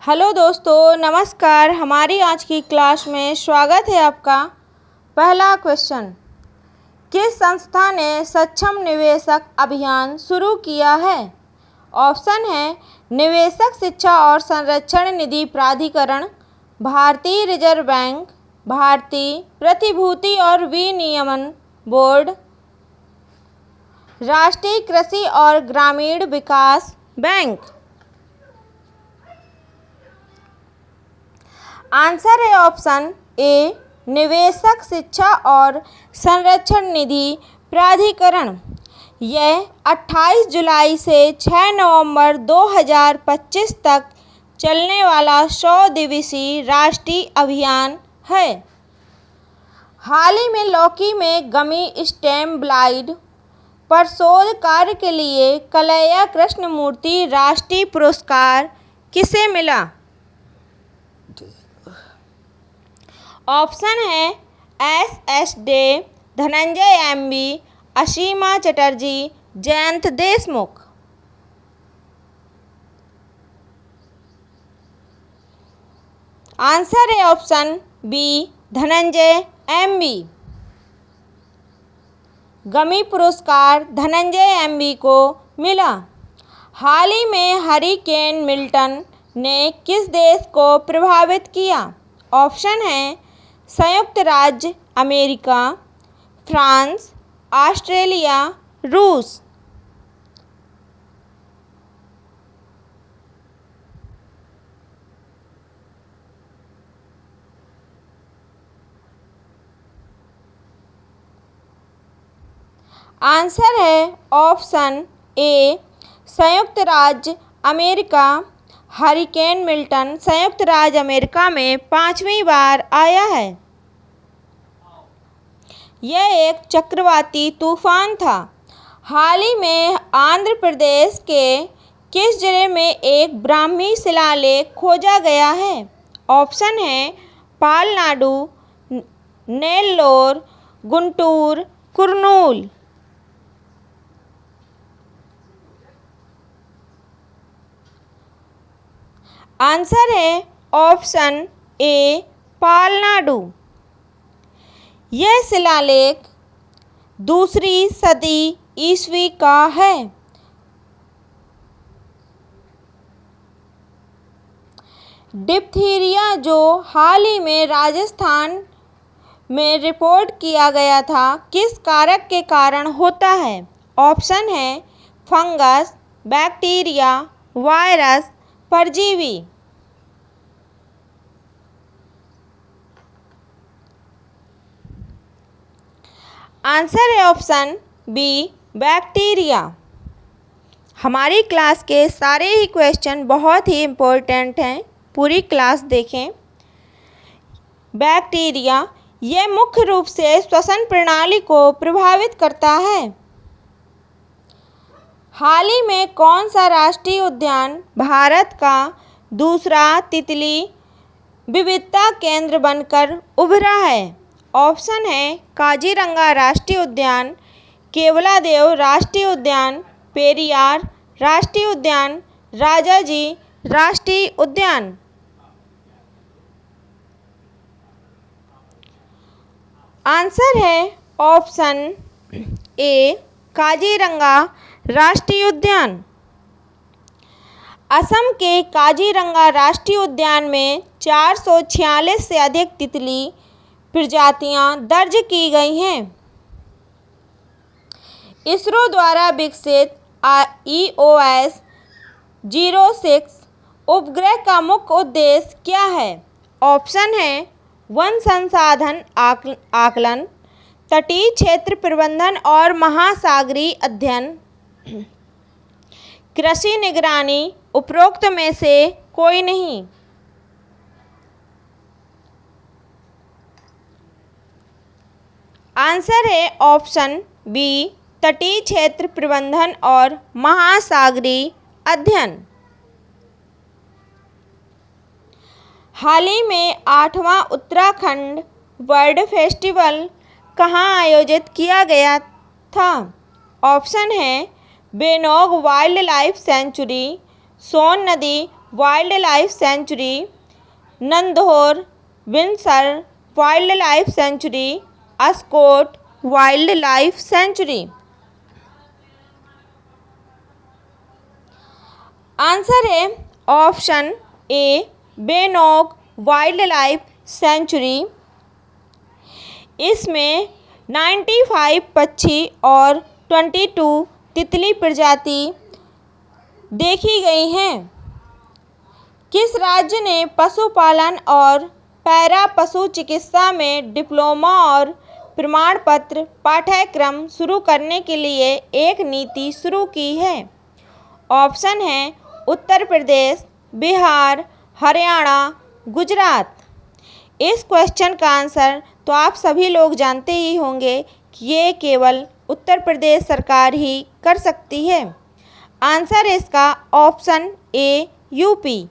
Hello दोस्तों, नमस्कार। हमारी आज की क्लास में स्वागत है आपका। पहला क्वेश्चन, किस संस्था ने सक्षम निवेशक अभियान शुरू किया है? ऑप्शन है निवेशक शिक्षा और संरक्षण निधि प्राधिकरण, भारतीय रिजर्व बैंक, भारतीय प्रतिभूति और विनियमन बोर्ड, राष्ट्रीय कृषि और ग्रामीण विकास बैंक। आंसर है ऑप्शन ए निवेशक शिक्षा और संरक्षण निधि प्राधिकरण। यह 28 जुलाई से 6 नवंबर 2025 तक चलने वाला 100 दिवसीय राष्ट्रीय अभियान है। हाल ही में लौकी में गमी स्टेम ब्लाइट पर शोध कार्य के लिए कलैया कृष्णमूर्ति राष्ट्रीय पुरस्कार किसे मिला? ऑप्शन है एस डे, धनंजय एमबी, असीमा चटर्जी, जयंत देशमुख। आंसर है ऑप्शन बी धनंजय एमबी। गमी पुरस्कार धनंजय एमबी को मिला। हाल ही में हरिकेन मिल्टन ने किस देश को प्रभावित किया? ऑप्शन है संयुक्त राज्य अमेरिका, फ्रांस, ऑस्ट्रेलिया, रूस। आंसर है ऑप्शन ए संयुक्त राज्य अमेरिका। हरिकेन मिल्टन संयुक्त राज्य अमेरिका में 5वीं बार आया है। यह एक चक्रवाती तूफान था। हाल ही में आंध्र प्रदेश के किस जिले में एक ब्राह्मी शिलालेख खोजा गया है? ऑप्शन है पालनाडु, नेल्लोर, गुंटूर, कुर्नूल। आंसर है ऑप्शन ए पालनाडु। यह शिलालेख 2री सदी ईस्वी का है। डिप्थीरिया जो हाल ही में राजस्थान में रिपोर्ट किया गया था, किस कारक के कारण होता है? ऑप्शन है फंगस, बैक्टीरिया, वायरस, परजीवी। आंसर है ऑप्शन बी बैक्टीरिया। हमारी क्लास के सारे ही क्वेश्चन बहुत ही इम्पोर्टेंट हैं, पूरी क्लास देखें। बैक्टीरिया यह मुख्य रूप से श्वसन प्रणाली को प्रभावित करता है। हाल ही में कौन सा राष्ट्रीय उद्यान भारत का दूसरा तितली विविधता केंद्र बनकर उभरा है? ऑप्शन है काजीरंगा राष्ट्रीय उद्यान, केवलादेव राष्ट्रीय उद्यान, पेरियार राष्ट्रीय उद्यान, राजाजी राष्ट्रीय उद्यान। आंसर है ऑप्शन ए काजीरंगा राष्ट्रीय उद्यान। असम के काजीरंगा राष्ट्रीय उद्यान में 446 से अधिक तितली प्रजातियां दर्ज की गई हैं। इसरो द्वारा विकसित EOS-06 उपग्रह का मुख्य उद्देश्य क्या है? ऑप्शन है वन संसाधन आकलन, तटीय क्षेत्र प्रबंधन और महासागरीय अध्ययन, कृषि निगरानी। उपरोक्त में से कोई नहीं। आंसर है ऑप्शन बी तटीय क्षेत्र प्रबंधन और महासागरीय अध्ययन। हाल ही में 8वां उत्तराखंड बर्ड फेस्टिवल कहाँ आयोजित किया गया था? ऑप्शन है Benog wildlife sanctuary, Son Nadi wildlife sanctuary, Nandhaur Windsor wildlife sanctuary, Askot wildlife sanctuary. Answer है option A Benog wildlife sanctuary. इसमें 95 पक्षी और 22 तितली प्रजाति देखी गई हैं। किस राज्य ने पशुपालन और पैरा पशु चिकित्सा में डिप्लोमा और प्रमाण पत्र पाठ्यक्रम शुरू करने के लिए एक नीति शुरू की है? ऑप्शन है उत्तर प्रदेश, बिहार, हरियाणा, गुजरात। इस क्वेश्चन का आंसर तो आप सभी लोग जानते ही होंगे कि ये केवल उत्तर प्रदेश सरकार ही कर सकती है। आंसर इसका ऑप्शन ए यूपी।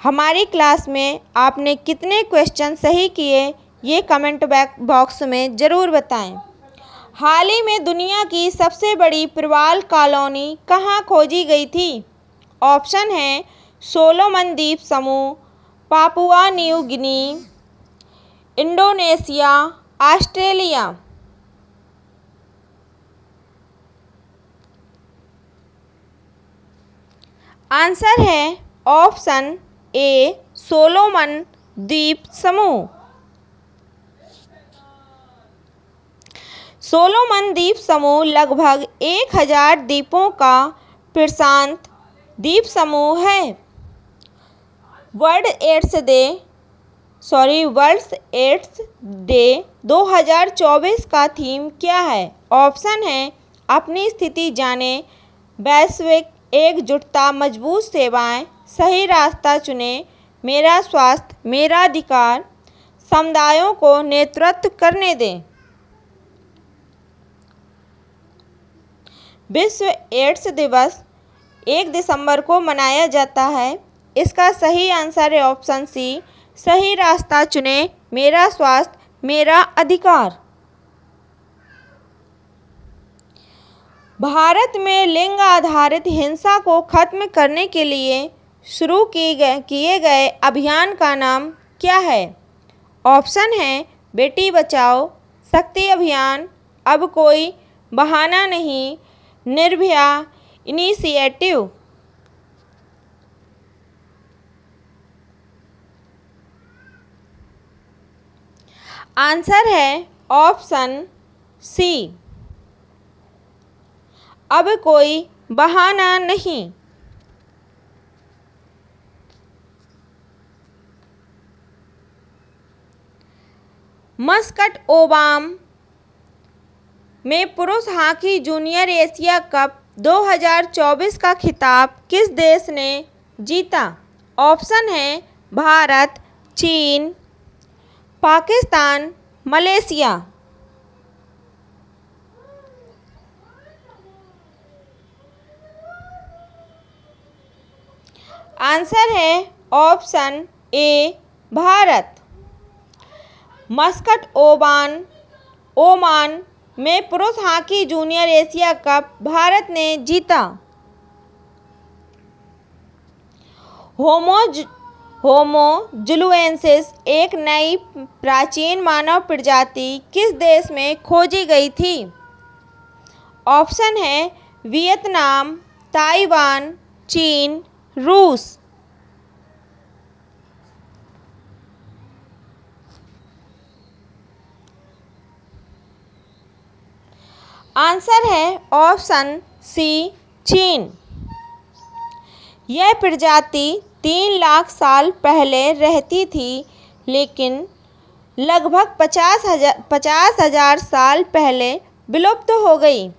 हमारी क्लास में आपने कितने क्वेश्चन सही किए ये कमेंट बॉक्स में ज़रूर बताएं। हाल ही में दुनिया की सबसे बड़ी प्रवाल कॉलोनी कहाँ खोजी गई थी? ऑप्शन है सोलोमन द्वीप समूह, Papua New Guinea, Indonesia, Australia. Answer है ऑप्शन ए सोलोमन द्वीप समूह। सोलोमन द्वीप समूह लगभग 1000 द्वीपों का प्रशांत द्वीप समूह है। वर्ल्ड एड्स डे 2024 का थीम क्या है? ऑप्शन है अपनी स्थिति जाने, वैश्विक एकजुटता, मजबूत सेवाएं, सही रास्ता चुने, मेरा स्वास्थ्य मेरा अधिकार, समुदायों को नेतृत्व करने दें। विश्व एड्स दिवस 1 दिसंबर को मनाया जाता है। इसका सही आंसर है ऑप्शन सी, सही रास्ता चुने, मेरा स्वास्थ्य मेरा अधिकार। भारत में लिंग आधारित हिंसा को खत्म करने के लिए शुरू किए गए अभियान का नाम क्या है? ऑप्शन है बेटी बचाओ, शक्ति अभियान, अब कोई बहाना नहीं, निर्भया इनिशिएटिव। आंसर है ऑप्शन सी, अब कोई बहाना नहीं। मस्कट ओबाम में पुरुष हॉकी जूनियर एशिया कप 2024 का खिताब किस देश ने जीता? ऑप्शन है भारत, चीन, पाकिस्तान, मलेशिया। आंसर है ऑप्शन ए भारत। मस्कट ओमान में पुरुष hockey junior Asia cup Bharat ने जीता। होमो जुलुएंसिस एक नई प्राचीन मानव प्रजाति किस देश में खोजी गई थी? ऑप्शन है वियतनाम, ताइवान, चीन, रूस। आंसर है ऑप्शन सी, चीन। यह प्रजाति 3 लाख साल पहले रहती थी, लेकिन लगभग 50,000 साल पहले विलुप्त हो गई।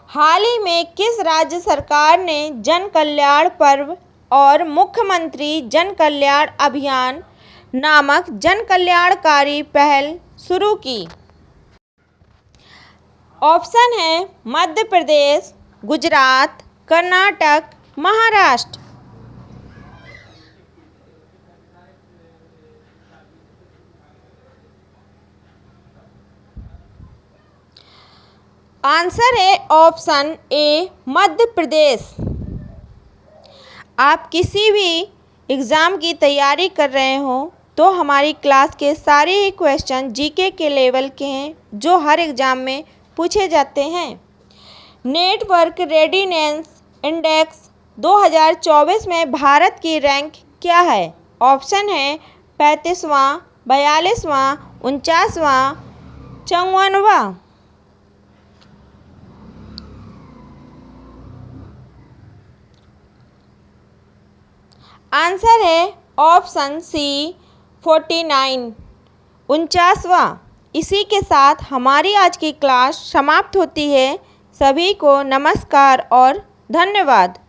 हाल ही में किस राज्य सरकार ने जन कल्याण पर्व और मुख्यमंत्री जन कल्याण अभियान नामक जन कल्याणकारी पहल शुरू की? ऑप्शन है मध्य प्रदेश, गुजरात, कर्नाटक, महाराष्ट्र। आंसर है ऑप्शन ए मध्य प्रदेश। आप किसी भी एग्ज़ाम की तैयारी कर रहे हो तो हमारी क्लास के सारे ही क्वेश्चन जीके के लेवल के हैं जो हर एग्ज़ाम में पूछे जाते हैं। नेटवर्क रेडिनेस इंडेक्स 2024 में भारत की रैंक क्या है? ऑप्शन है 35वां, 42वां, 49वां, 54वां। आंसर है ऑप्शन सी 49, 49वां। इसी के साथ हमारी आज की क्लास समाप्त होती है। सभी को नमस्कार और धन्यवाद।